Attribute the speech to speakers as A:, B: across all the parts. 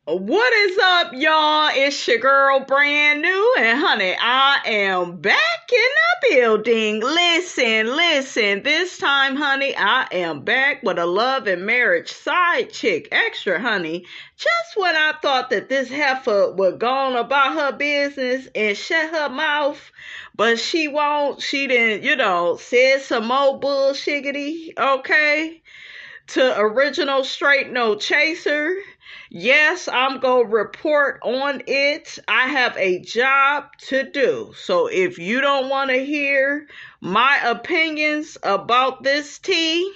A: What is up, y'all? It's your girl, Brand New, and honey, I am back in the building. Listen, this time, honey, I am back with a love and marriage side chick extra, honey. Just when I thought that this heifer would go on about her business and shut her mouth, but she won't. She didn't, said some more bullshiggity, okay? To original straight no chaser. Yes, I'm going to report on it. I have a job to do. So if you don't want to hear my opinions about this tea,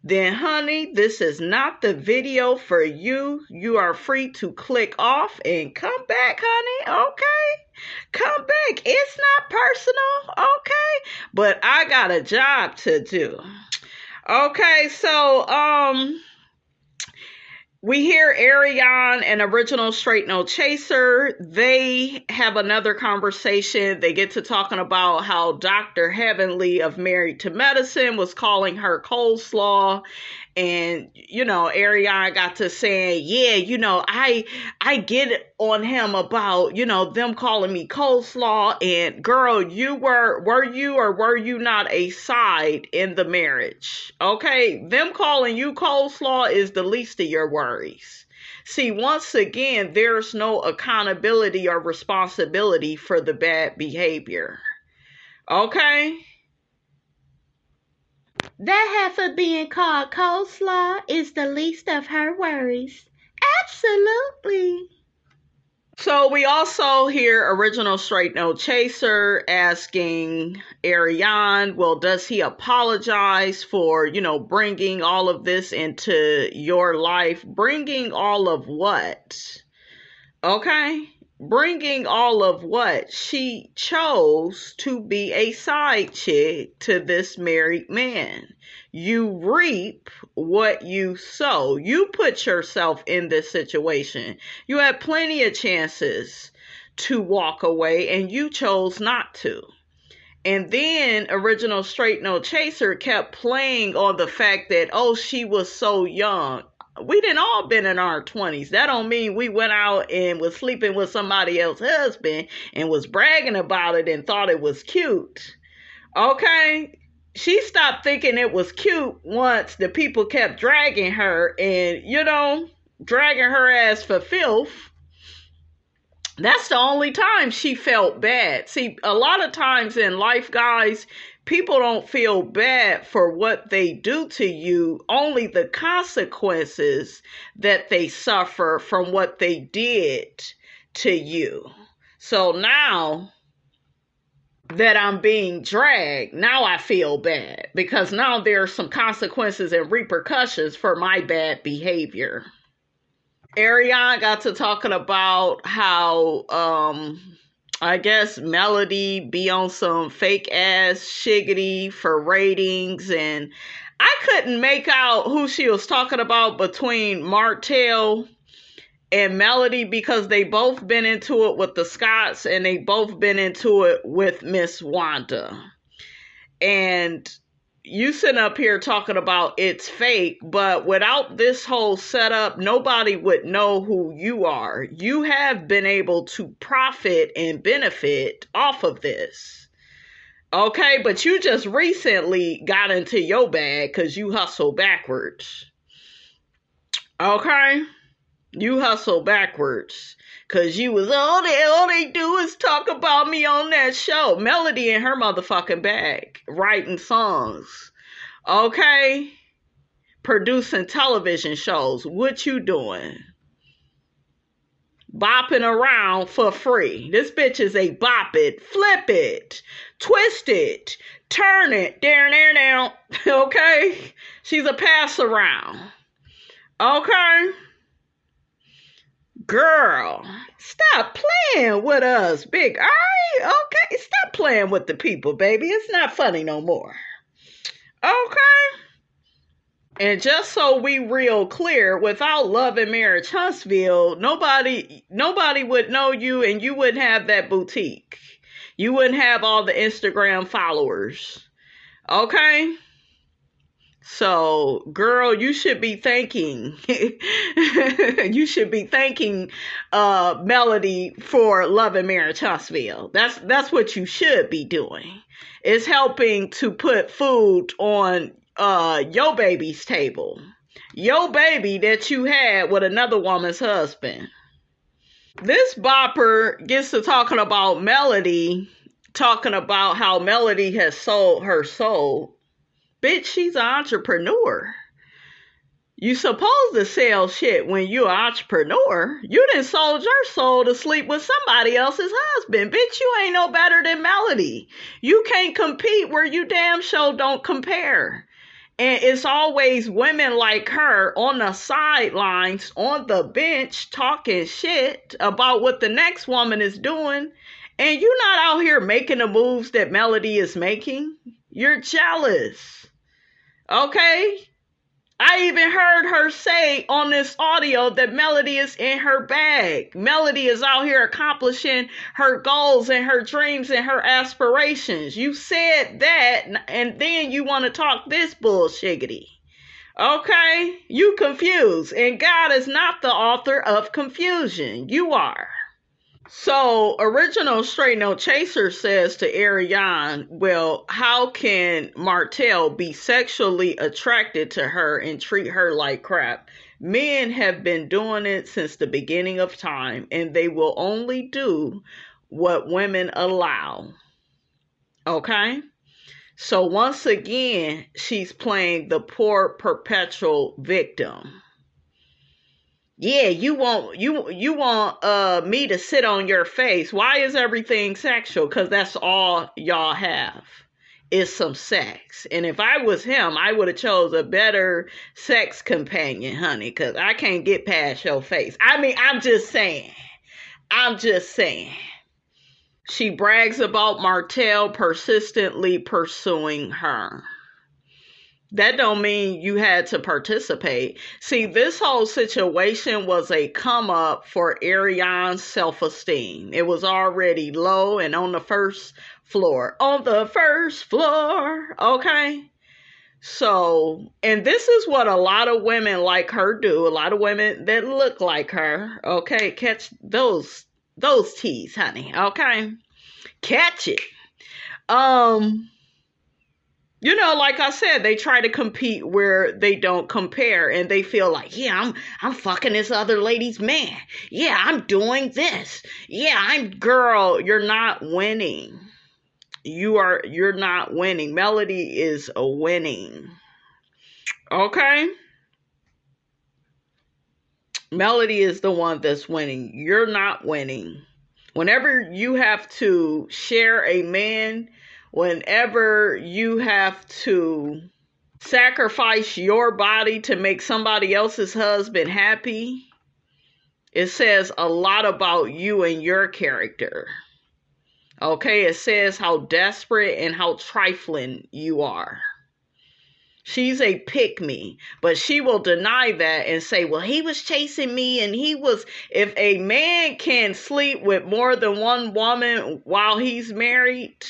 A: then honey, this is not the video for you. You are free to click off and come back, honey. Okay? Come back. It's not personal. Okay? But I got a job to do. Okay, so, we hear Ariane and Original Straight No Chaser. They have another conversation. They get to talking about how Dr. Heavenly of Married to Medicine was calling her coleslaw. And, Ariane got to saying, yeah, I get it on him about, them calling me coleslaw. And girl, were you not a side in the marriage? Okay. Them calling you coleslaw is the least of your worries. See, once again, there's no accountability or responsibility for the bad behavior. Okay. That heifer being called coleslaw is the least of her worries. Absolutely. So we also hear Original Straight No Chaser asking Ariane, well, does he apologize for, bringing all of this into your life? Bringing all of what? Okay. Bringing all of what? She chose to be a side chick to this married man. You reap what you sow. You put yourself in this situation. You had plenty of chances to walk away and you chose not to. And then Original Straight No Chaser kept playing on the fact that, oh, she was so young. We didn't all been in our 20s. That don't mean we went out and was sleeping with somebody else's husband and was bragging about it and thought it was cute. Okay? She stopped thinking it was cute once the people kept dragging her and, dragging her ass for filth. That's the only time she felt bad. See, a lot of times in life, guys, people don't feel bad for what they do to you, only the consequences that they suffer from what they did to you. So now that I'm being dragged, now I feel bad because now there are some consequences and repercussions for my bad behavior. Ariane got to talking about how, I guess Melody be on some fake ass shiggity for ratings, and I couldn't make out who she was talking about between Martell and Melody because they both been into it with the Scotts and they both been into it with Miss Wanda. And you sitting up here talking about it's fake, but without this whole setup, nobody would know who you are. You have been able to profit and benefit off of this. Okay, but you just recently got into your bag because you hustle backwards. Okay? You hustle backwards. Because you was, all they do is talk about me on that show. Melody in her motherfucking bag. Writing songs. Okay? Producing television shows. What you doing? Bopping around for free. This bitch is a bop it, flip it, twist it, turn it, down. Okay? She's a pass around. Okay? Girl, stop playing with us, big. All right, okay. Stop playing with the people, baby. It's not funny no more. Okay. And just so we real clear, without Love and Marriage Huntsville, nobody would know you and you wouldn't have that boutique. You wouldn't have all the Instagram followers. Okay? So, girl, you should be thanking Melody for Love and Marriage Huntsville. That's what you should be doing. It's helping to put food on your baby's table. Your baby that you had with another woman's husband. This bopper gets to talking about Melody, talking about how Melody has sold her soul. Bitch, she's an entrepreneur. You supposed to sell shit when you're an entrepreneur. You done sold your soul to sleep with somebody else's husband. Bitch, you ain't no better than Melody. You can't compete where you damn sure don't compare. And it's always women like her on the sidelines, on the bench, talking shit about what the next woman is doing. And you're not out here making the moves that Melody is making. You're jealous. Okay? I even heard her say on this audio that Melody is in her bag. Melody is out here accomplishing her goals and her dreams and her aspirations. You said that, and then you want to talk this bullshiggity. Okay? You confused. And God is not the author of confusion. You are. So, original Straight No Chaser says to Ariane, well, how can Martell be sexually attracted to her and treat her like crap? Men have been doing it since the beginning of time, and they will only do what women allow. Okay? So, once again, she's playing the poor perpetual victim. Yeah, you want me to sit on your face. Why is everything sexual? Because that's all y'all have is some sex. And if I was him, I would have chose a better sex companion, honey, because I can't get past your face. I mean, I'm just saying. She brags about Martell persistently pursuing her. That don't mean you had to participate. See, this whole situation was a come up for Ariane's self-esteem. It was already low and on the first floor. Okay? So, and this is what a lot of women like her do. A lot of women that look like her. Okay? Catch those T's, honey. Okay? Catch it. You know, like I said, they try to compete where they don't compare, and they feel like, yeah, I'm fucking this other lady's man. Yeah, I'm doing this. Yeah, girl, you're not winning. You're not winning. Melody is winning. Okay? Melody is the one that's winning. You're not winning. Whenever you have to share a man, whenever you have to sacrifice your body to make somebody else's husband happy, it says a lot about you and your character. Okay, it says how desperate and how trifling you are. She's a pick-me, but she will deny that and say, well, he was chasing me and if a man can sleep with more than one woman while he's married,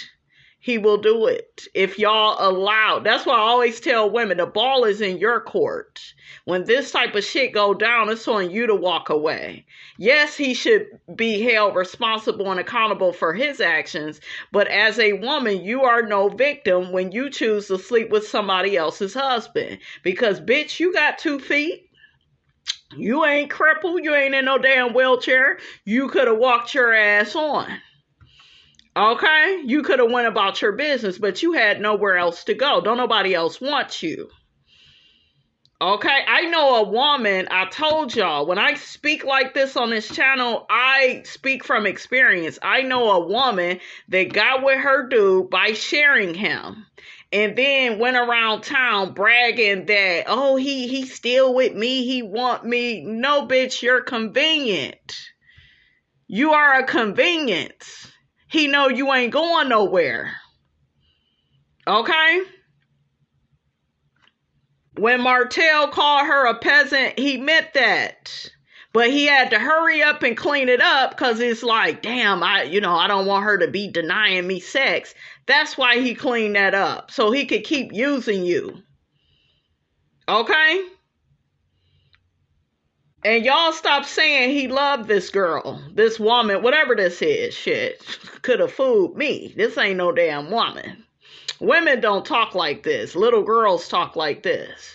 A: he will do it if y'all allow. That's why I always tell women, the ball is in your court. When this type of shit go down, it's on you to walk away. Yes, he should be held responsible and accountable for his actions. But as a woman, you are no victim when you choose to sleep with somebody else's husband. Because, bitch, you got 2 feet. You ain't crippled. You ain't in no damn wheelchair. You could have walked your ass on. Okay? You could have went about your business, but you had nowhere else to go. Don't nobody else want you. Okay? I know a woman, I told y'all, when I speak like this on this channel, I speak from experience. I know a woman that got with her dude by sharing him. And then went around town bragging that, oh, he's still with me. He want me. No, bitch, you're convenient. You are a convenience. He know you ain't going nowhere. Okay? When Martell called her a peasant, he meant that. But he had to hurry up and clean it up because it's like, damn, I don't want her to be denying me sex. That's why he cleaned that up. So he could keep using you. Okay? And y'all stop saying he loved this girl, this woman, whatever this is. Shit, could have fooled me. This ain't no damn woman. Women don't talk like this. Little girls talk like this.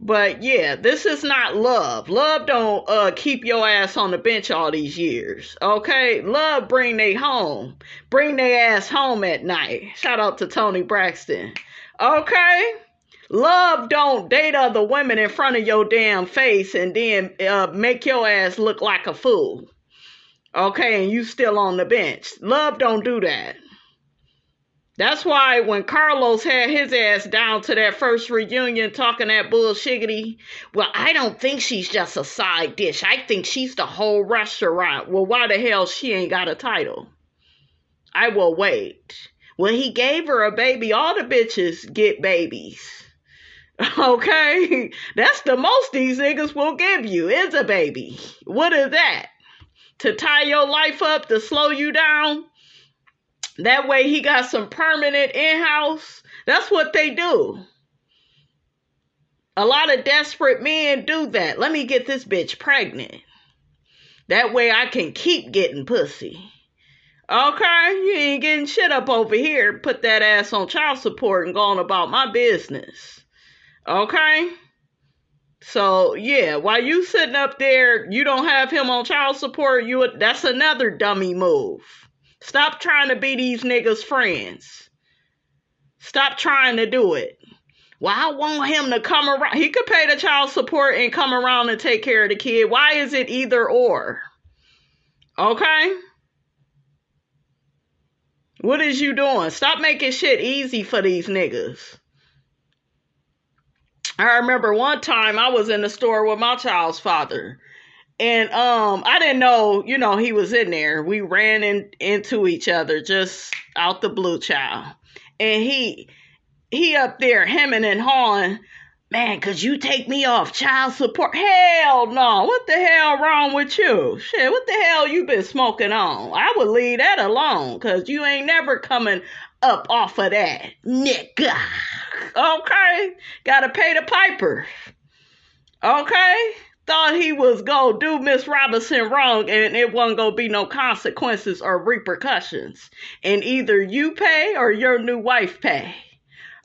A: But yeah, this is not love. Love don't keep your ass on the bench all these years. Okay? Love bring they home. Bring they ass home at night. Shout out to Tony Braxton. Okay? Love don't date other women in front of your damn face and then make your ass look like a fool. Okay? And you still on the bench. Love don't do that. That's why when Carlos had his ass down to that first reunion talking that bullshiggity, well, I don't think she's just a side dish. I think she's the whole restaurant. Well, why the hell she ain't got a title? I will wait. Well, he gave her a baby. All the bitches get babies. Okay? That's the most these niggas will give you is a baby. What is that? To tie your life up, to slow you down? That way he got some permanent in-house. That's what they do. A lot of desperate men do that. Let me get this bitch pregnant. That way I can keep getting pussy. Okay? You ain't getting shit up over here. Put that ass on child support and go on about my business. Okay? So, yeah, while you sitting up there, you don't have him on child support, that's another dummy move. Stop trying to be these niggas' friends. Stop trying to do it. Well, I want him to come around. He could pay the child support and come around and take care of the kid. Why is it either or? Okay? What is you doing? Stop making shit easy for these niggas. I remember one time I was in the store with my child's father. And I didn't know, he was in there. We ran into each other just out the blue, child. And he up there hemming and hawing, man, could you take me off child support? Hell no. What the hell wrong with you? Shit, what the hell you been smoking on? I would leave that alone, because you ain't never coming up off of that, nigga. Okay? Gotta pay the piper. Okay? Thought he was gonna do Miss Robinson wrong and it wasn't gonna be no consequences or repercussions. And either you pay or your new wife pay.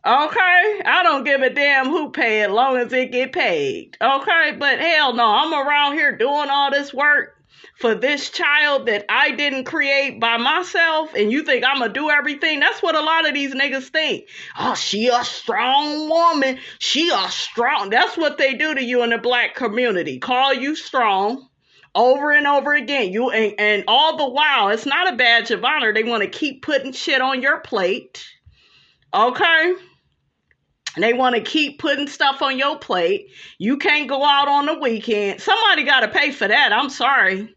A: Okay? I don't give a damn who pay as long as it get paid. Okay? But hell no, I'm around here doing all this work for this child that I didn't create by myself, and you think I'm gonna do everything? That's what a lot of these niggas think. Oh, she a strong woman. She a strong. That's what they do to you in the black community. Call you strong over and over again. You and all the while, it's not a badge of honor. They want to keep putting shit on your plate. Okay? They want to keep putting stuff on your plate. You can't go out on the weekend. Somebody got to pay for that. I'm sorry.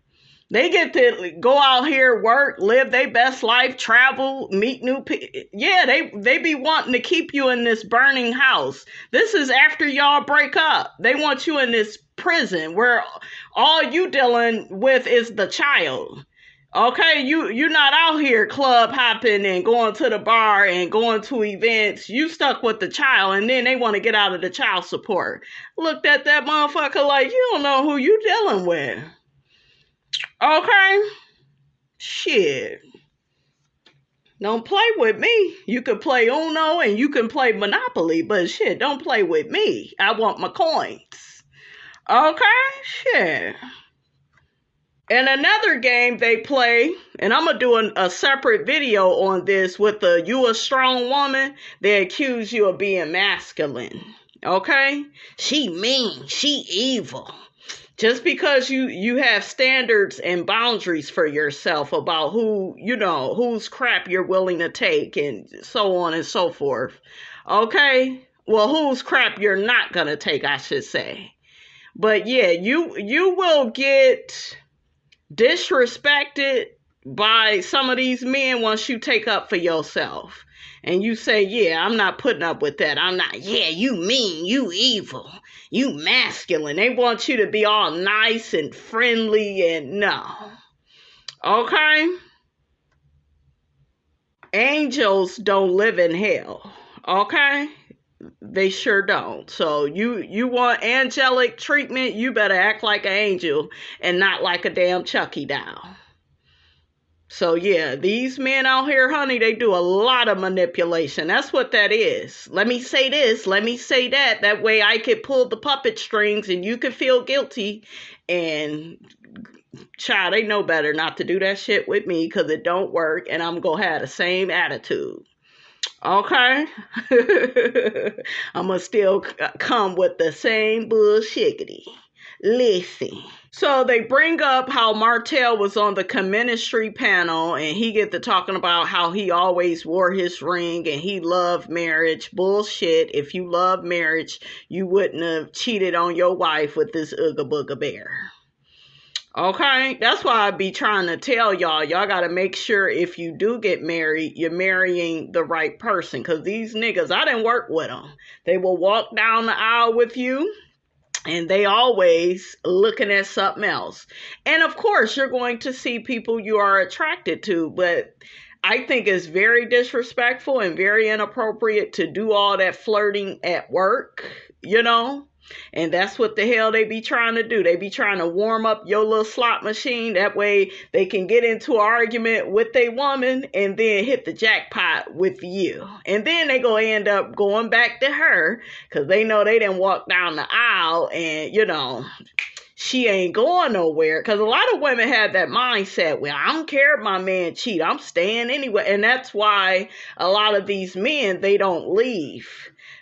A: They get to go out here, work, live their best life, travel, meet new people. Yeah, they be wanting to keep you in this burning house. This is after y'all break up. They want you in this prison where all you dealing with is the child. Okay, you're not out here club hopping and going to the bar and going to events. You stuck with the child, and then they want to get out of the child support. Looked at that motherfucker like, you don't know who you dealing with. Okay? Shit. Don't play with me. You can play Uno and you can play Monopoly, but shit, don't play with me. I want my coins. Okay? Shit. And another game they play, and I'm going to do a separate video on this with the you a strong woman, they accuse you of being masculine. Okay? She mean. She evil. Just because you have standards and boundaries for yourself about whose crap you're willing to take and so on and so forth. Okay? Well, whose crap you're not going to take, I should say. But yeah, you will get disrespected by some of these men once you take up for yourself. And you say, yeah, I'm not putting up with that. I'm not, yeah, you mean, you evil, you masculine. They want you to be all nice and friendly and no. Okay? Angels don't live in hell. Okay? They sure don't. So you want angelic treatment, you better act like an angel and not like a damn Chucky doll. So yeah, these men out here, honey, they do a lot of manipulation. That's what that is. Let me say this, let me say that. That way I could pull the puppet strings and you could feel guilty. And child, they know better not to do that shit with me because it don't work and I'm going to have the same attitude. Okay? I'm going to still come with the same bullshiggity. Listen. So they bring up how Martell was on the commentary panel and he get to talking about how he always wore his ring and he loved marriage. Bullshit. If you love marriage, you wouldn't have cheated on your wife with this Ooga Booga Bear. Okay? That's why I be trying to tell y'all got to make sure if you do get married, you're marrying the right person. Because these niggas, I didn't work with them. They will walk down the aisle with you. And they always looking at something else. And of course, you're going to see people you are attracted to. But I think it's very disrespectful and very inappropriate to do all that flirting at work, you know. And that's what the hell they be trying to do. They be trying to warm up your little slot machine. That way they can get into an argument with a woman and then hit the jackpot with you. And then they gonna end up going back to her because they know they didn't walk down the aisle and, you know, she ain't going nowhere. Because a lot of women have that mindset, well, I don't care if my man cheat. I'm staying anyway. And that's why a lot of these men, they don't leave.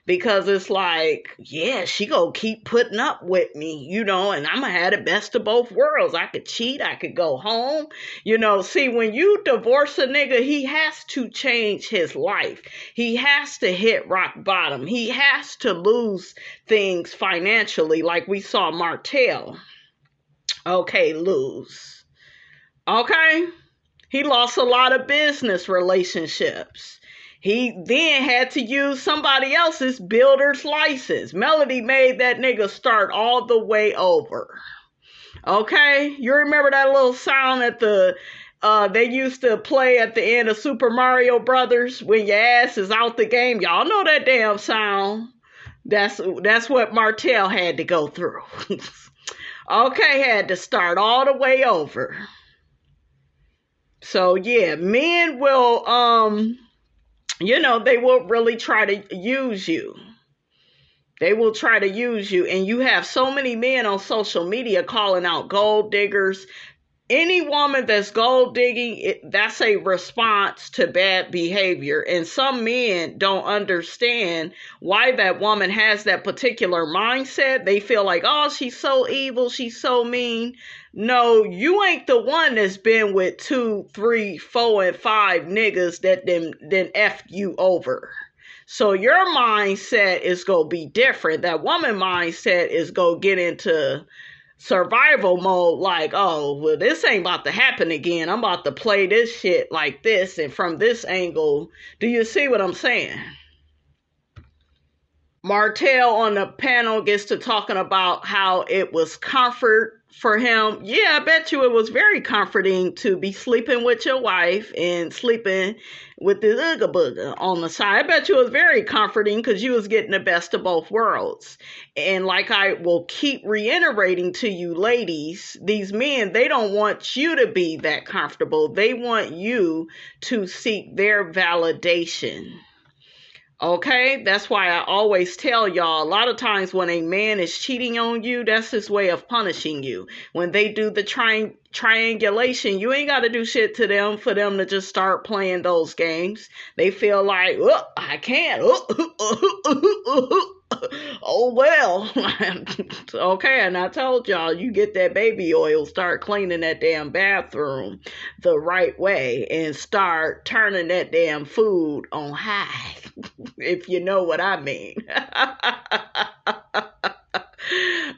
A: Because it's like, yeah, she gonna keep putting up with me, you know, and I'm gonna have the best of both worlds. I could cheat, I could go home. You know, see, when you divorce a nigga, he has to change his life. He has to hit rock bottom. He has to lose things financially, like we saw Martell. Okay, lose. Okay? He lost a lot of business relationships. He then had to use somebody else's builder's license. Melody made that nigga start all the way over. Okay? You remember that little sound at they used to play at the end of Super Mario Brothers when your ass is out the game? Y'all know that damn sound. That's what Martell had to go through. Okay, had to start all the way over. So yeah, men will you know, they will really try to use you. They will try to use you. And you have so many men on social media calling out gold diggers. Any woman that's gold digging, that's a response to bad behavior. And some men don't understand why that woman has that particular mindset. They feel like, oh, she's so evil, she's so mean. No, you ain't the one that's been with 2, 3, 4, and 5 niggas that then F you over. So your mindset is going to be different. That woman mindset is going to get into survival mode like, oh, well, this ain't about to happen again. I'm about to play this shit like this and from this angle. Do you see what I'm saying? Martell on the panel gets to talking about how it was comfort for him. Yeah, I bet you it was very comforting to be sleeping with your wife and sleeping with the Ooga Booga on the side. I bet you it was very comforting because you was getting the best of both worlds. And like I will keep reiterating to you ladies, these men, they don't want you to be that comfortable. They want you to seek their validation. Okay, that's why I always tell y'all, a lot of times when a man is cheating on you, that's his way of punishing you. When they do the triangulation, you ain't got to do shit to them for them to just start playing those games. They feel like, oh, I can't. Oh, well. Okay, and I told y'all, you get that baby oil, start cleaning that damn bathroom the right way, and start turning that damn food on high, if you know what I mean.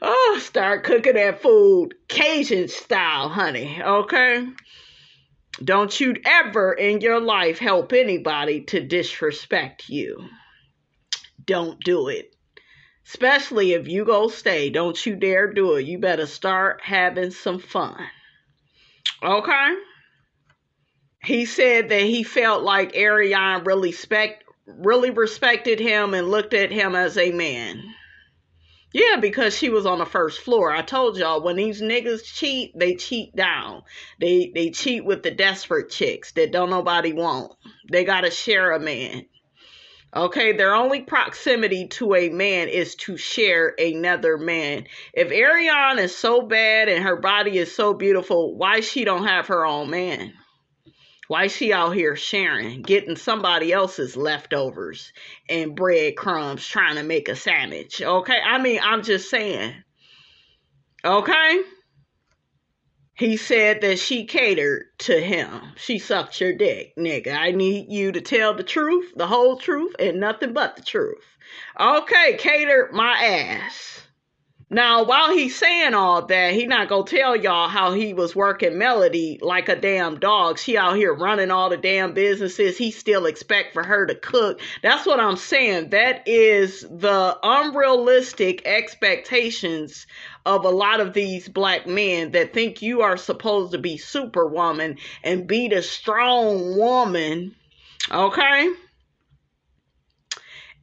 A: Oh, start cooking that food Cajun style, honey, okay? Don't you ever in your life help anybody to disrespect you. Don't do it. Especially if you go stay. Don't you dare do it. You better start having some fun. Okay? He said that he felt like Ariane really really respected him and looked at him as a man. Yeah, because she was on the first floor. I told y'all, when these niggas cheat, they cheat down. They cheat with the desperate chicks that don't nobody want. They gotta share a man. Okay, their only proximity to a man is to share another man. If Ariane is so bad and her body is so beautiful, why she don't have her own man? Why she out here sharing, getting somebody else's leftovers and breadcrumbs, trying to make a sandwich? Okay, I mean, I'm just saying. Okay? He said that she catered to him. She sucked your dick, nigga. I need you to tell the truth, the whole truth, and nothing but the truth. Okay, catered my ass. Now, while he's saying all that, he not gonna tell y'all how he was working Melody like a damn dog. She out here running all the damn businesses. He still expect for her to cook. That's what I'm saying. That is the unrealistic expectations of a lot of these black men that think you are supposed to be superwoman and be the strong woman. Okay?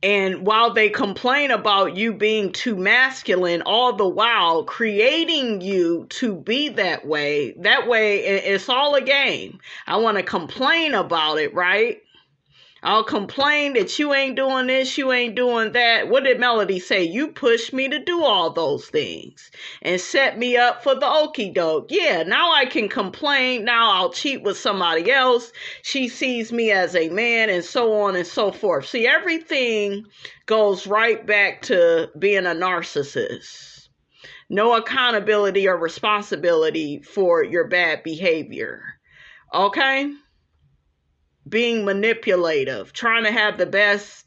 A: And while they complain about you being too masculine, all the while creating you to be that way it's all a game. I want to complain about it, right? I'll complain that you ain't doing this, you ain't doing that. What did Melody say? You pushed me to do all those things and set me up for the okie doke. Yeah, now I can complain. Now I'll cheat with somebody else. She sees me as a man, and so on and so forth. See, everything goes right back to being a narcissist. No accountability or responsibility for your bad behavior. Okay? Being manipulative, trying to have the best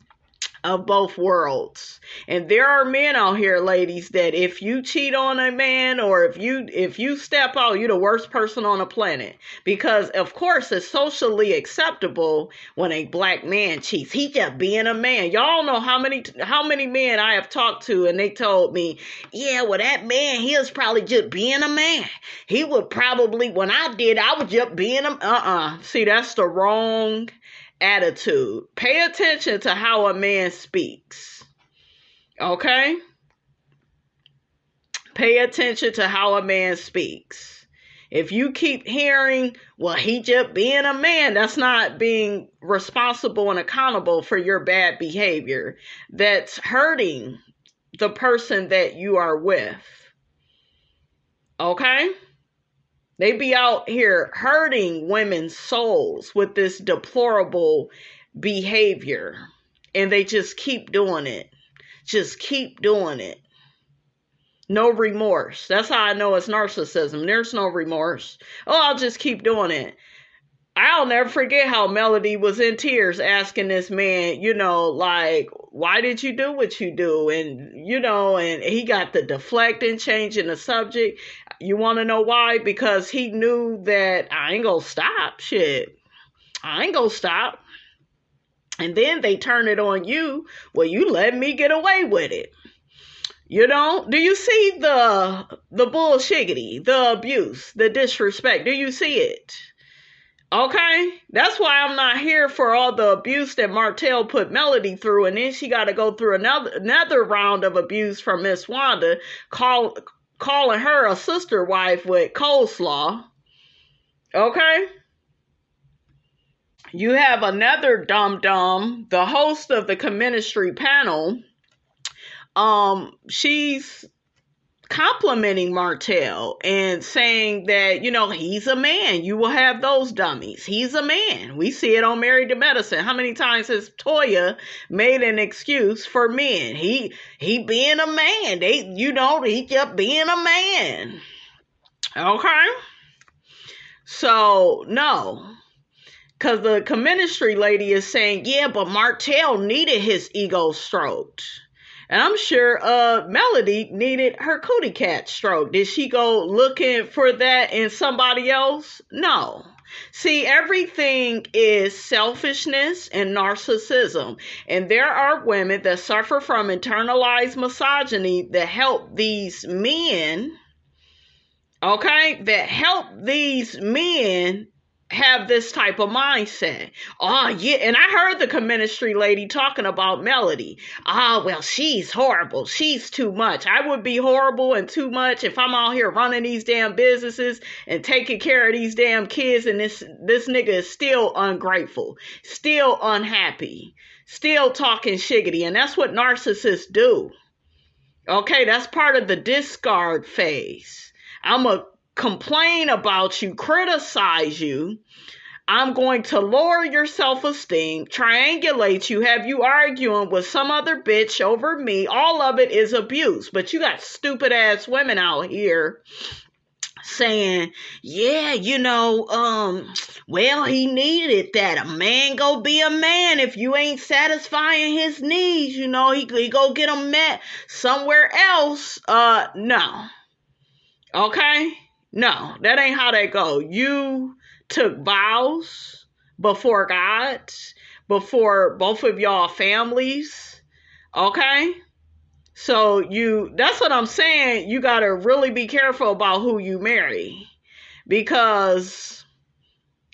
A: of both worlds. And there are men out here, ladies, that if you cheat on a man or if you step out, you're the worst person on the planet. Because of course it's socially acceptable when a black man cheats. He just being a man. Y'all know how many men I have talked to and they told me, yeah, well, that man, he was probably just being a man. He would probably, when I did, I was just being a, See, that's the wrong attitude. Pay attention to how a man speaks. Okay? Pay attention to how a man speaks. If you keep hearing, well, he just being a man, that's not being responsible and accountable for your bad behavior. That's hurting the person that you are with. Okay? They be out here hurting women's souls with this deplorable behavior. And they just keep doing it. Just keep doing it. No remorse. That's how I know it's narcissism. There's no remorse. Oh, I'll just keep doing it. I'll never forget how Melody was in tears asking this man, like, why did you do what you do? And, and he got the deflecting, changing the subject. You want to know why? Because he knew that I ain't gonna stop. Shit. I ain't gonna stop. And then they turn it on you. Well, you let me get away with it. Do you see the bullshiggity, the abuse, the disrespect? Do you see it? Okay, that's why I'm not here for all the abuse that Martell put Melody through, and then she got to go through another round of abuse from Miss Wanda, calling her a sister wife with coleslaw. Okay, you have another dum-dum, the host of the commentary panel. She's complimenting Martell and saying that, he's a man. You will have those dummies. He's a man. We see it on Married to Medicine. How many times has Toya made an excuse for men? He being a man. He just being a man. Okay? So, no. Because the commentary lady is saying, yeah, but Martell needed his ego stroked. And I'm sure Melody needed her cootie cat stroke. Did she go looking for that in somebody else? No. See, everything is selfishness and narcissism. And there are women that suffer from internalized misogyny that help these men, okay, that help these men have this type of mindset. Oh, yeah. And I heard the ministry lady talking about Melody. Ah, well, she's horrible. She's too much. I would be horrible and too much if I'm out here running these damn businesses and taking care of these damn kids. And this nigga is still ungrateful, still unhappy, still talking shiggity. And that's what narcissists do. Okay, that's part of the discard phase. I'm a complain about you, criticize you. I'm going to lower your self-esteem, triangulate you, have you arguing with some other bitch over me. All of it is abuse. But you got stupid ass women out here saying, yeah, well, he needed that. A man go be a man. If you ain't satisfying his needs, he go get them met somewhere else. No. Okay? No, that ain't how that go. You took vows before God, before both of y'all families. Okay? So that's what I'm saying. You got to really be careful about who you marry, because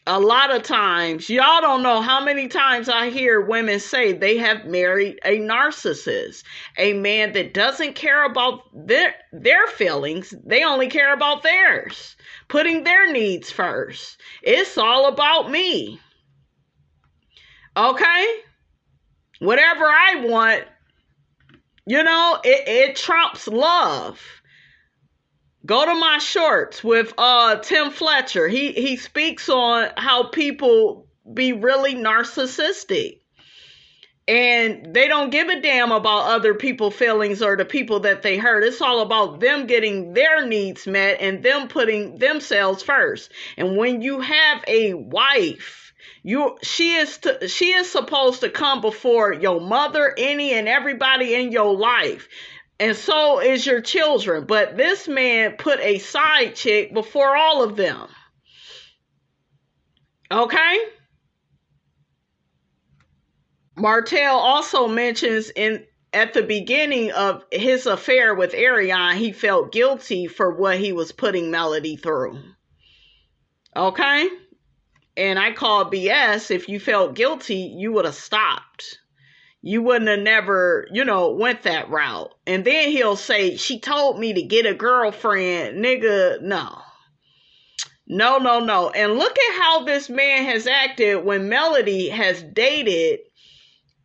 A: a lot of times, y'all don't know how many times I hear women say they have married a narcissist, a man that doesn't care about their feelings. They only care about theirs, putting their needs first. It's all about me. Okay? Whatever I want, it trumps love. Go to my shorts with Tim Fletcher. He speaks on how people be really narcissistic. And they don't give a damn about other people's feelings or the people that they hurt. It's all about them getting their needs met and them putting themselves first. And when you have a wife, she is supposed to come before your mother, any and everybody in your life. And so is your children. But this man put a side chick before all of them. Okay? Martell also mentions at the beginning of his affair with Ariane, he felt guilty for what he was putting Melody through. Okay? And I call BS. If you felt guilty, you would have stopped. You wouldn't have never, went that route. And then he'll say, she told me to get a girlfriend. Nigga, no. No. And look at how this man has acted when Melody has dated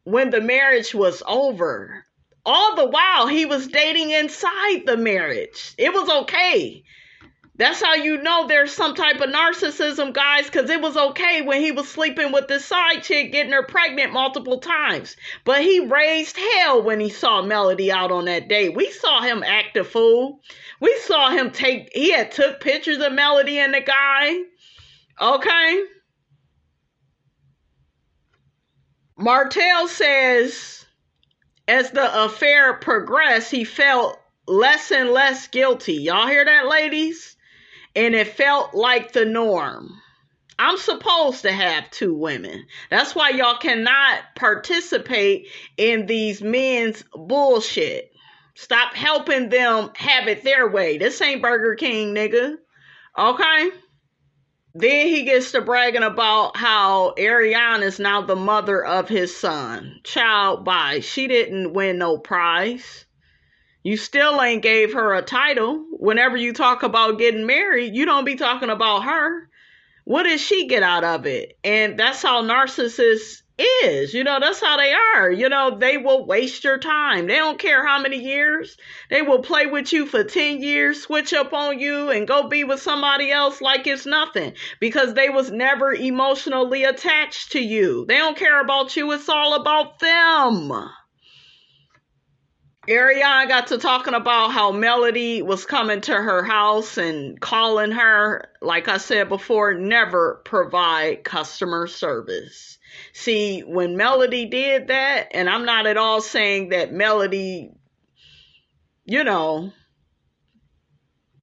A: when the marriage was over. All the while, he was dating inside the marriage. It was okay. That's how you know there's some type of narcissism, guys, because it was okay when he was sleeping with this side chick, getting her pregnant multiple times. But he raised hell when he saw Melody out on that date. We saw him act a fool. We saw him he had took pictures of Melody and the guy. Okay? Martell says, as the affair progressed, he felt less and less guilty. Y'all hear that, ladies? And it felt like the norm. I'm supposed to have 2 women. That's why y'all cannot participate in these men's bullshit. Stop helping them have it their way. This ain't Burger King, nigga. Okay? Then he gets to bragging about how Ariane is now the mother of his son. Child, bye. She didn't win no prize. You still ain't gave her a title. Whenever you talk about getting married, you don't be talking about her. What did she get out of it? And that's how narcissists is. That's how they are. They will waste your time. They don't care how many years. They will play with you for 10 years, switch up on you, and go be with somebody else like it's nothing. Because they was never emotionally attached to you. They don't care about you. It's all about them. Ariane got to talking about how Melody was coming to her house and calling her. Like I said before, never provide customer service. See, when Melody did that, and I'm not at all saying that Melody, knew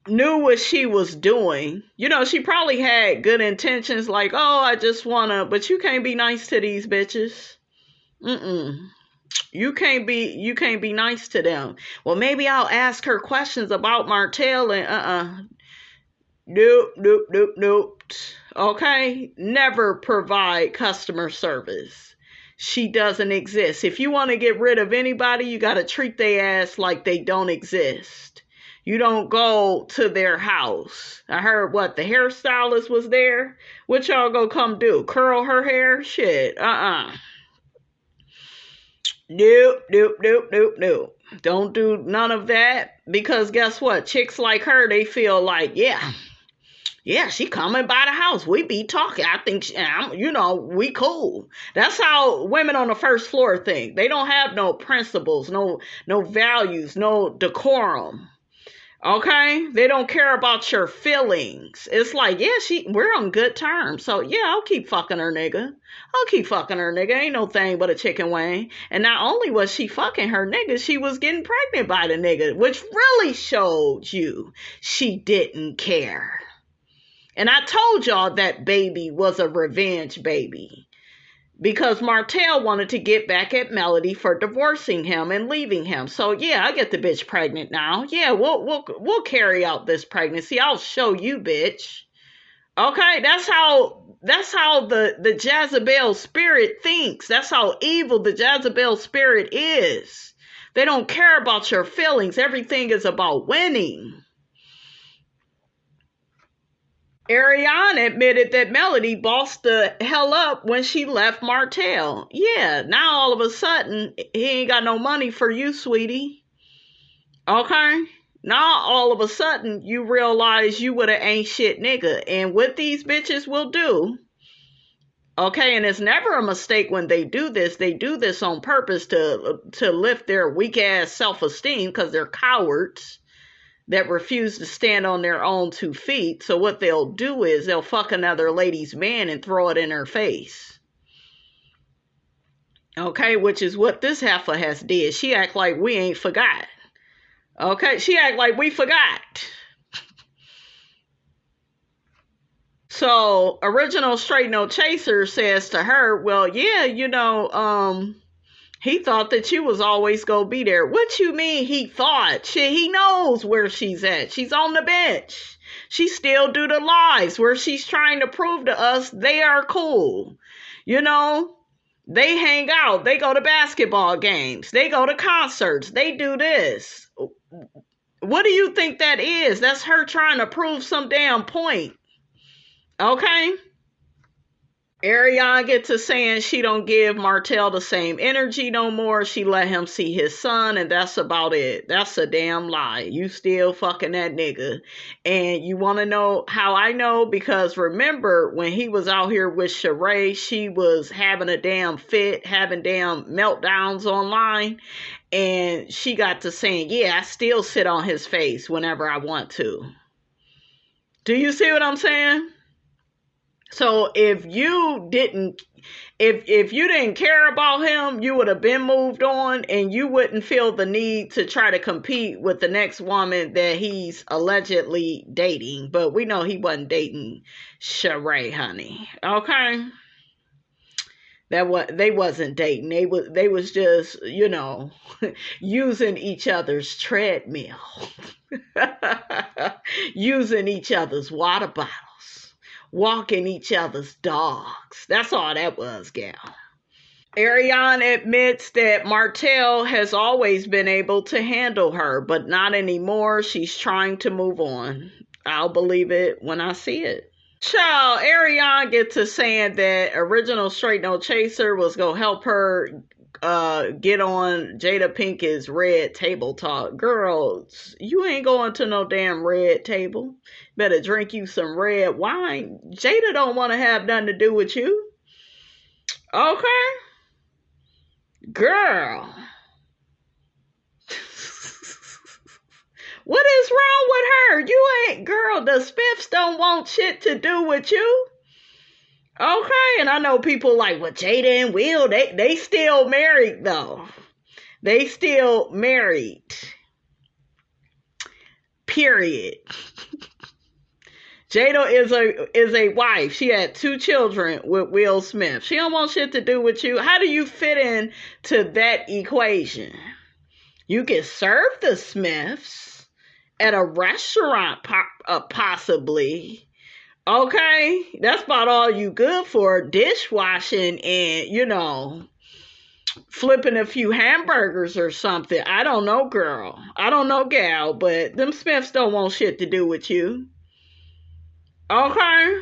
A: what she was doing. She probably had good intentions, like, oh, I just but you can't be nice to these bitches. You can't be nice to them. Well, maybe I'll ask her questions about Martell and Nope. okay? Never provide customer service. She doesn't exist. If you want to get rid of anybody, you got to treat their ass like they don't exist. You don't go to their house. I heard what, the hairstylist was there? What y'all go come do? Curl her hair? Shit, Nope, nope, nope, nope, nope. Don't do none of that, because guess what? Chicks like her, they feel like, yeah, she coming by the house. We be talking. I think, we cool. That's how women on the first floor think. They don't have no principles, no values, no decorum. Okay? They don't care about your feelings. It's like, we're on good terms. So, yeah, I'll keep fucking her nigga. Ain't no thing but a chicken wing. And not only was she fucking her nigga, she was getting pregnant by the nigga, which really showed you she didn't care. And I told y'all that baby was a revenge baby, because Martell wanted to get back at Melody for divorcing him and leaving him. So yeah, I get the bitch pregnant now. Yeah, we'll carry out this pregnancy. I'll show you, bitch. Okay, that's how the Jezebel spirit thinks. That's how evil the Jezebel spirit is. They don't care about your feelings. Everything is about winning. Ariane admitted that Melody bossed the hell up when she left Martell. Yeah, now all of a sudden, he ain't got no money for you, sweetie. Okay? Now all of a sudden, you realize you would have ain't shit nigga. And what these bitches will do, okay, and it's never a mistake when they do this on purpose to lift their weak ass self-esteem, because they're cowards that refuse to stand on their own 2 feet. So what they'll do is they'll fuck another lady's man and throw it in her face. Okay, which is what this heifer has did. She act like we ain't forgot. Okay, she act like we forgot. So original Straight No Chaser says to her, well, yeah, he thought that you was always gonna be there. What you mean he thought? Shit, he knows where she's at. She's on the bench. She still do the lies where she's trying to prove to us they are cool. They hang out. They go to basketball games. They go to concerts. They do this. What do you think that is? That's her trying to prove some damn point. Okay? Ariane gets to saying she don't give Martell the same energy no more. She let him see his son, and that's about it. That's a damn lie. You still fucking that nigga. And you want to know how I know? Because remember, when he was out here with Sheree, she was having a damn fit, having damn meltdowns online. And she got to saying, yeah, I still sit on his face whenever I want to. Do you see what I'm saying? So if you didn't care about him, you would have been moved on, and you wouldn't feel the need to try to compete with the next woman that he's allegedly dating. But we know he wasn't dating Sheree, honey. Okay? They wasn't dating. They was just, using each other's treadmill. Using each other's water bottles. Walking each other's dogs. That's all that was, gal. Ariane admits that Martell has always been able to handle her, but not anymore. She's trying to move on. I'll believe it when I see it. Child, Ariane gets to saying that original Straight No Chaser was going to help her get on Jada Pinkett's red table talk. Girls, you ain't going to no damn red table. Better drink you some red wine. Jada don't want to have nothing to do with you. Okay? Girl. What is wrong with her? You ain't, girl, the Spiffs don't want shit to do with you. Okay, and I know people like, well, Jada and Will, they still married, though. They still married. Period. Jada is a wife. She had 2 children with Will Smith. She don't want shit to do with you. How do you fit in to that equation? You can serve the Smiths at a restaurant, possibly. Okay? That's about all you good for. Dishwashing and, flipping a few hamburgers or something. I don't know, girl. I don't know, gal, but them Smiths don't want shit to do with you. Okay?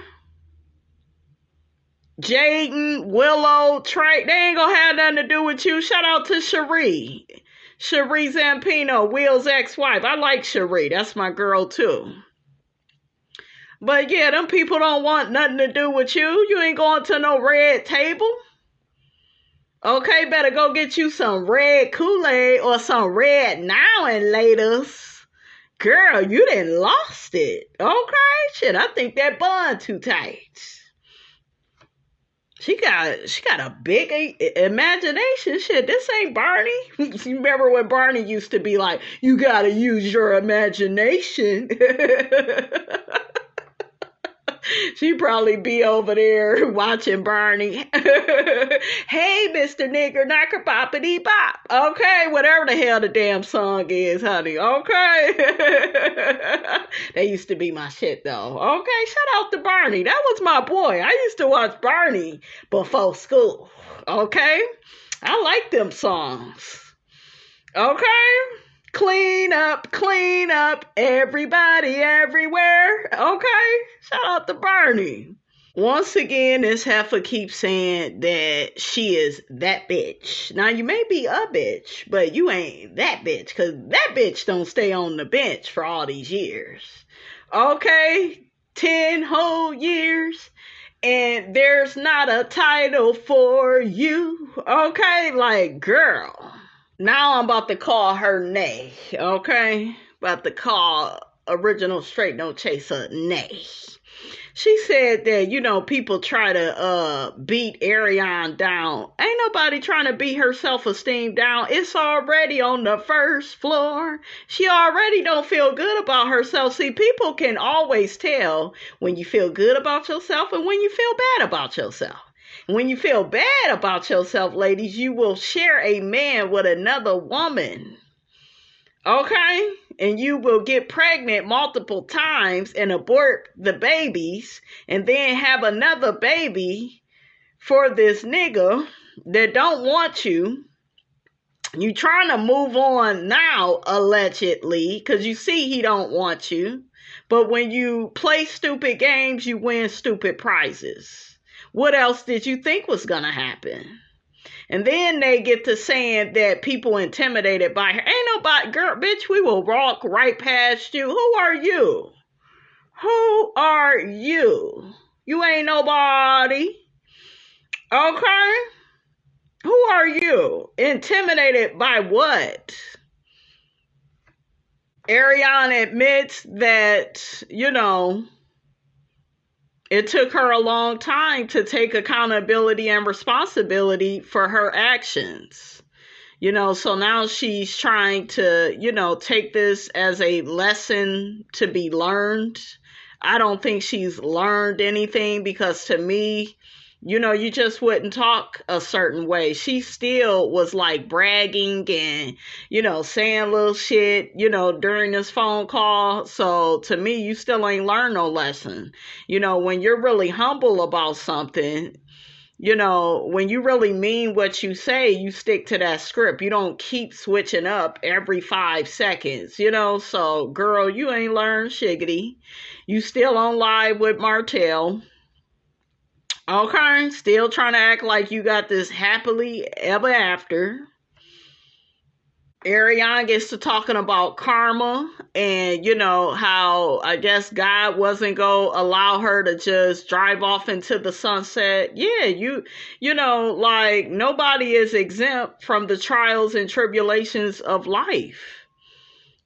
A: Jaden, Willow, Trey, they ain't gonna have nothing to do with you. Shout out to Cherie. Cherie Zampino, Will's ex-wife. I like Cherie. That's my girl, too. But yeah, them people don't want nothing to do with you. You ain't going to no red table. Okay, better go get you some red Kool-Aid or some red now and laters. Girl, you done lost it. Okay, shit, I think that bun too tight. She got a big imagination. Shit, this ain't Barney. You remember when Barney used to be like, you gotta use your imagination. She'd probably be over there watching Barney. Hey, Mr. Nigger Knocker Boppity Bop. Okay, whatever the hell the damn song is, honey. Okay. They used to be my shit, though. Okay, shout out to Barney. That was my boy. I used to watch Barney before school. Okay? I like them songs. Okay? Clean up, everybody, everywhere. Okay? Shout out to Barney. Once again, this heifer keeps saying that she is that bitch. Now, you may be a bitch, but you ain't that bitch, because that bitch don't stay on the bench for all these years. Okay? 10 whole years. And there's not a title for you. Okay? Like, girl. Now I'm about to call her Nay, okay? About to call original straight no chaser Nay. She said that, people try to beat Ariane down. Ain't nobody trying to beat her self-esteem down. It's already on the first floor. She already don't feel good about herself. See, people can always tell when you feel good about yourself and when you feel bad about yourself. When you feel bad about yourself, ladies, you will share a man with another woman. Okay? And you will get pregnant multiple times and abort the babies and then have another baby for this nigga that don't want you. You trying to move on now, allegedly, because you see he don't want you. But when you play stupid games, you win stupid prizes. What else did you think was going to happen? And then they get to saying that people intimidated by her. Ain't nobody, girl, bitch, we will walk right past you. Who are you? Who are you? You ain't nobody. Okay? Who are you? Intimidated by what? Ariane admits that, it took her a long time to take accountability and responsibility for her actions. So now she's trying to, take this as a lesson to be learned. I don't think she's learned anything because to me, you just wouldn't talk a certain way. She still was like bragging and, saying little shit, during this phone call. So to me, you still ain't learned no lesson. When you're really humble about something, when you really mean what you say, you stick to that script. You don't keep switching up every 5 seconds, So, girl, you ain't learned shiggity. You still on live with Martell. Okay, still trying to act like you got this happily ever after. Ariane gets to talking about karma and, how I guess God wasn't going to allow her to just drive off into the sunset. Yeah, like nobody is exempt from the trials and tribulations of life.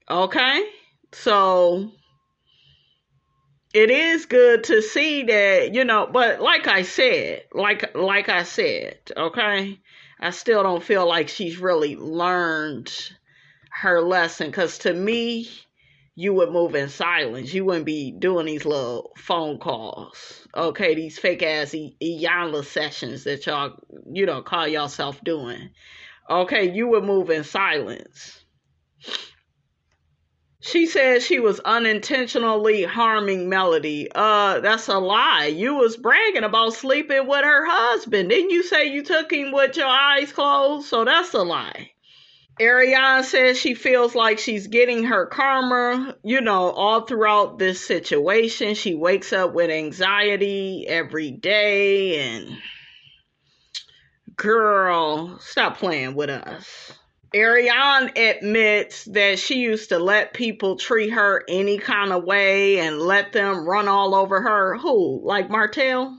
A: Okay, so it is good to see that, but like I said, okay, I still don't feel like she's really learned her lesson because to me, you would move in silence. You wouldn't be doing these little phone calls, okay, these fake ass Iyanla sessions that y'all, call yourself doing. Okay, you would move in silence. She said she was unintentionally harming Melody. That's a lie. You was bragging about sleeping with her husband. Didn't you say you took him with your eyes closed? So that's a lie. Ariane says she feels like she's getting her karma, all throughout this situation. She wakes up with anxiety every day, and girl, stop playing with us. Ariane admits that she used to let people treat her any kind of way and let them run all over her. Who? Like Martell?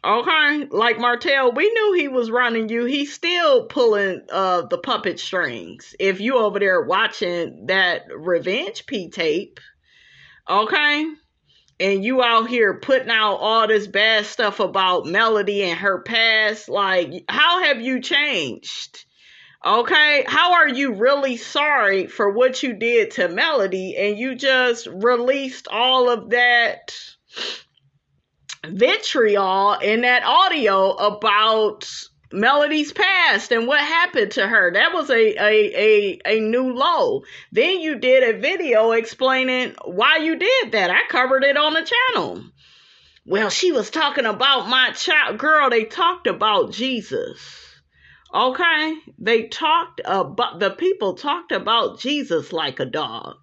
A: Okay, like Martell, we knew he was running you. He's still pulling the puppet strings. If you over there watching that Revenge P tape, okay, and you out here putting out all this bad stuff about Melody and her past, like, how have you changed? Okay, how are you really sorry for what you did to Melody and you just released all of that vitriol in that audio about Melody's past and what happened to her? That was a new low. Then you did a video explaining why you did that. I covered it on the channel. Well, she was talking about my child. Girl, they talked about Jesus. Okay, the people talked about Jesus like a dog.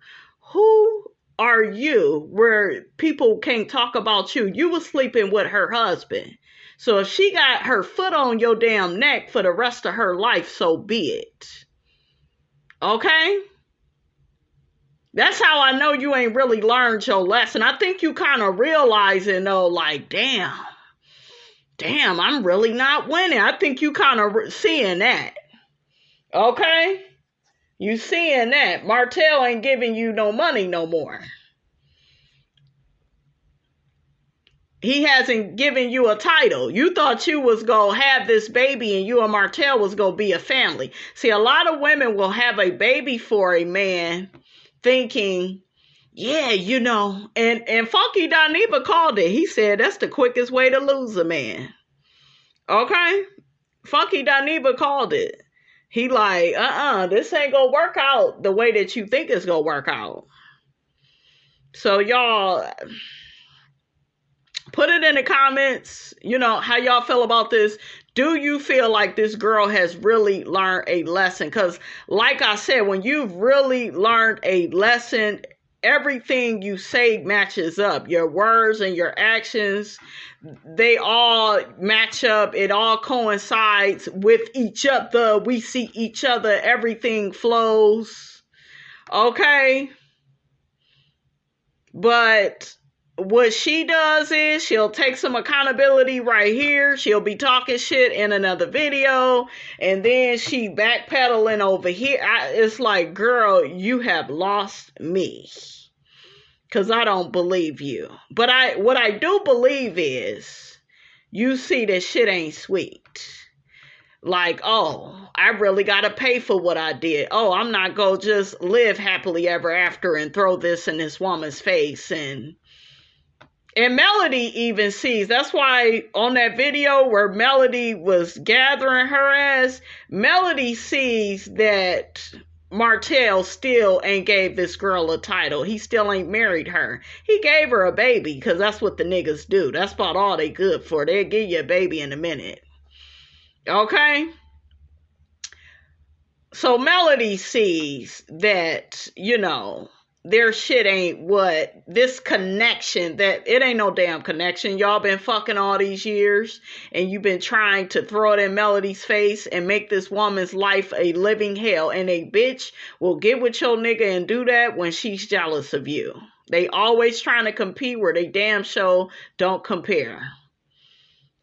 A: Who are you where people can't talk about you? You was sleeping with her husband. So if she got her foot on your damn neck for the rest of her life, so be it. Okay? That's how I know you ain't really learned your lesson. I think you kind of realizing though, like, damn, I'm really not winning. I think you kind of seeing that. Okay? You seeing that. Martell ain't giving you no money no more. He hasn't given you a title. You thought you was going to have this baby and you and Martell was going to be a family. See, a lot of women will have a baby for a man thinking, yeah, and Funky Dineva called it. He said that's the quickest way to lose a man. Okay? Funky Dineva called it. He like, this ain't gonna work out the way that you think it's gonna work out. So y'all, put it in the comments, how y'all feel about this. Do you feel like this girl has really learned a lesson? Because like I said, when you've really learned a lesson, everything you say matches up. Your words and your actions, they all match up. It all coincides with each other. We see each other. Everything flows. Okay? But what she does is she'll take some accountability right here. She'll be talking shit in another video. And then she backpedaling over here. It's like, girl, you have lost me. Because I don't believe you. But what I do believe is you see that shit ain't sweet. Like, oh, I really got to pay for what I did. Oh, I'm not going to just live happily ever after and throw this in this woman's face. And Melody even sees. That's why on that video where Melody was gathering her ass, Melody sees that Martell still ain't gave this girl a title. He still ain't married her. He gave her a baby because that's what the niggas do. That's about all they good for. They'll give you a baby in a minute. Okay? So Melody sees that, their shit ain't what, this connection, that it ain't no damn connection. Y'all been fucking all these years and you've been trying to throw it in Melody's face and make this woman's life a living hell. And a bitch will get with your nigga and do that when she's jealous of you. They always trying to compete where they damn sure don't compare.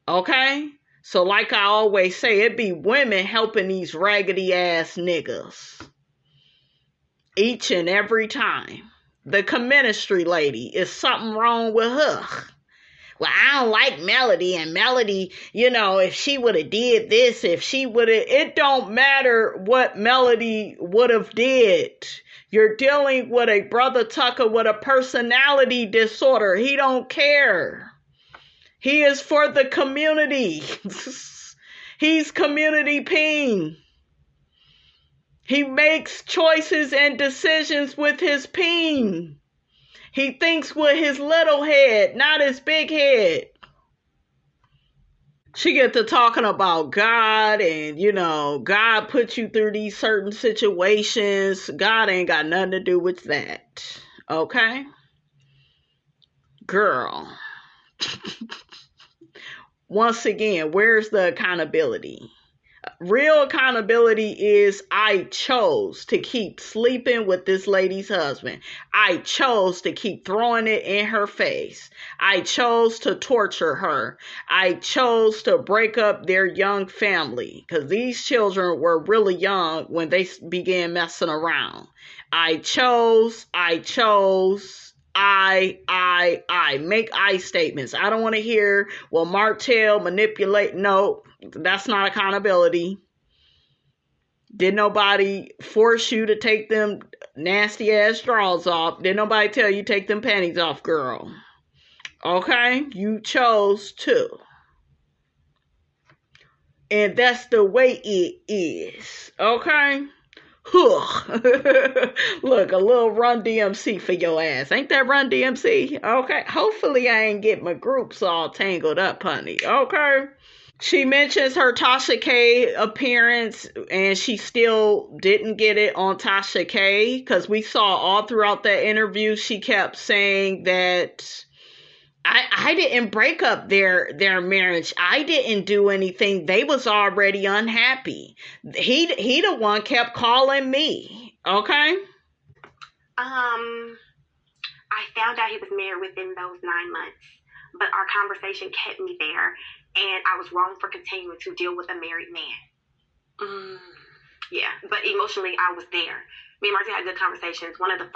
A: Okay? So like I always say, it be women helping these raggedy ass niggas. Each and every time. The commentary lady, is something wrong with her? Well, I don't like Melody, and Melody, if she would have did this, if she would have, it don't matter what Melody would have did. You're dealing with a brother Tucker with a personality disorder. He don't care. He is for the community. He's community peen. He makes choices and decisions with his peen. He thinks with his little head, not his big head. She get to talking about God and, God put you through these certain situations. God ain't got nothing to do with that. Okay? Girl. Once again, where's the accountability? Real accountability is I chose to keep sleeping with this lady's husband. I chose to keep throwing it in her face. I chose to torture her. I chose to break up their young family because these children were really young when they began messing around. I chose. Make I statements. I don't want to hear, well, Martell manipulate. No, that's not accountability. Did nobody force you to take them nasty ass drawers off? Did nobody tell you take them panties off, girl? Okay? You chose to. And that's the way it is. Okay? Look, a little Run DMC for your ass. Ain't that Run DMC? Okay. Hopefully I ain't get my groups all tangled up, honey. Okay. She mentions her Tasha K appearance, and she still didn't get it on Tasha K because we saw all throughout that interview she kept saying that I didn't break up their marriage. I didn't do anything. They was already unhappy. He the one kept calling me. Okay?
B: I found out he was married within those 9 months, but our conversation kept me there, and I was wrong for continuing to deal with a married man. Yeah, but emotionally I was there. Me and Marcy had good conversations. The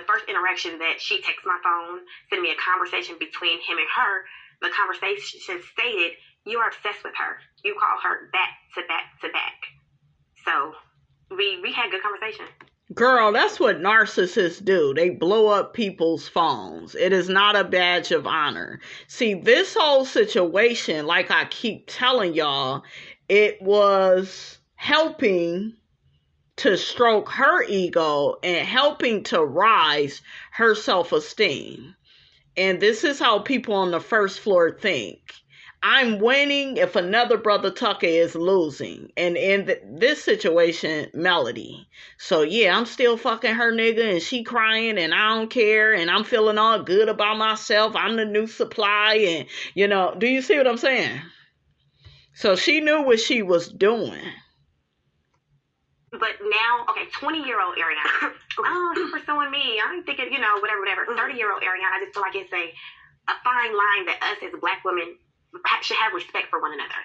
B: first interaction that she texted my phone, sent me a conversation between him and her. The conversation stated, you are obsessed with her. You call her back to back to back. So we had good conversation.
A: Girl, that's what narcissists do. They blow up people's phones. It is not a badge of honor. See, this whole situation, like I keep telling y'all, it was helping to stroke her ego and helping to rise her self-esteem. And this is how people on the first floor think. I'm winning if another brother Tucker is losing. And in this situation, Melody. So yeah, I'm still fucking her nigga and she crying and I don't care and I'm feeling all good about myself. I'm the new supply and, do you see what I'm saying? So she knew what she was doing.
B: But now, 20-year-old Ariana, he's pursuing me. I'm thinking, whatever. 30-year-old Ariana, I just feel like it's a fine line that us as Black women should have respect for one
A: another.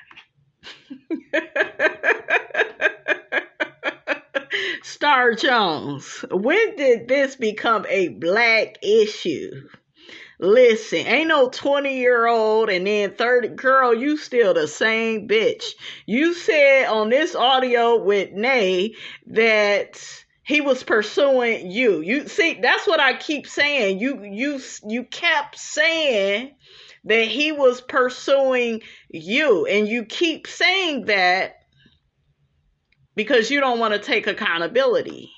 A: Star Jones, when did this become a Black issue? Listen, ain't no 20-year-old and then 30. Girl, you still the same bitch. You said on this audio with Nay that he was pursuing you. You see, that's what I keep saying. You kept saying that he was pursuing you. And you keep saying that because you don't want to take accountability.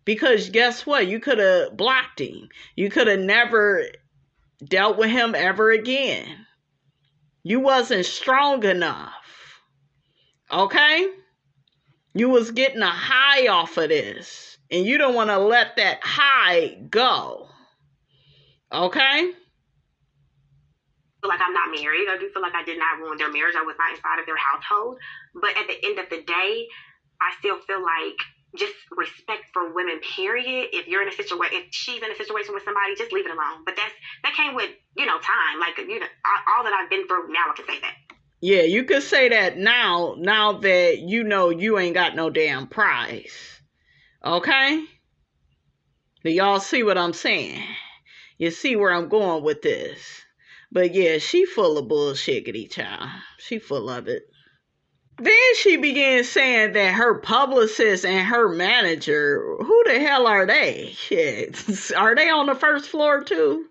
A: Because guess what? You could have blocked him. You could have never dealt with him ever again. You wasn't strong enough. Okay? You was getting a high off of this. And you don't want to let that high go. Okay?
B: Feel like I'm not married. I do feel like I did not ruin their marriage. I was not inside of their household. But at the end of the day, I still feel like just respect for women, period. If she's in a situation with somebody, just leave it alone. But that came with, time. Like, all that I've been through, now I can say that.
A: Yeah, you could say that now that you ain't got no damn prize. Okay? Do y'all see what I'm saying? You see where I'm going with this. But yeah, she full of bullshiggity, child. She full of it. Then she began saying that her publicist and her manager, who the hell are they? Shit. Are they on the first floor too?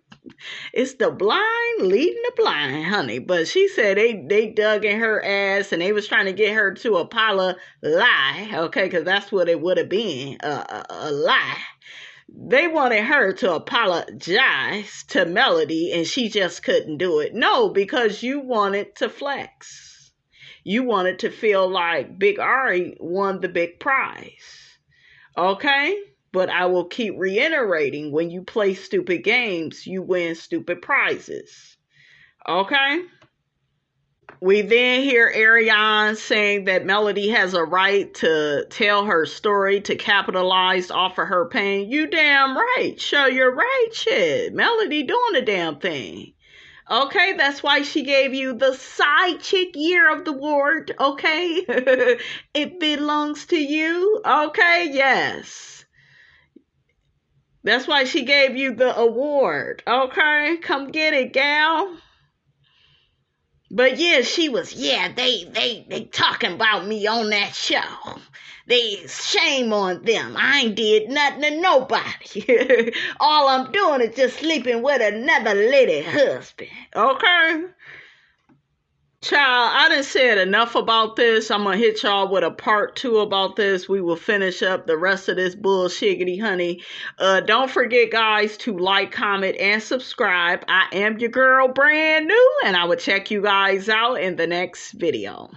A: It's the blind leading the blind, honey. But she said they dug in her ass and they was trying to get her to apologize, okay, because that's what it would have been, a lie. They wanted her to apologize to Melody and she just couldn't do it. No, because you wanted to flex. You wanted to feel like Big Ari won the big prize. Okay? But I will keep reiterating, when you play stupid games, you win stupid prizes. Okay? We then hear Ariane saying that Melody has a right to tell her story, to capitalize off of her pain. You damn right. Show your right shit. Melody doing the damn thing. Okay, that's why she gave you the Side Chick Year of the Award. Okay? It belongs to you. Okay? Yes. That's why she gave you the award. Okay? Come get it, gal. But yeah, she was, they talking about me on that show. Shame on them. I ain't did nothing to nobody. All I'm doing is just sleeping with another lady husband. Okay? Child, I done said enough about this. I'm going to hit y'all with a part 2 about this. We will finish up the rest of this bullshiggity, honey. Don't forget, guys, to like, comment, and subscribe. I am your girl, brand new, and I will check you guys out in the next video.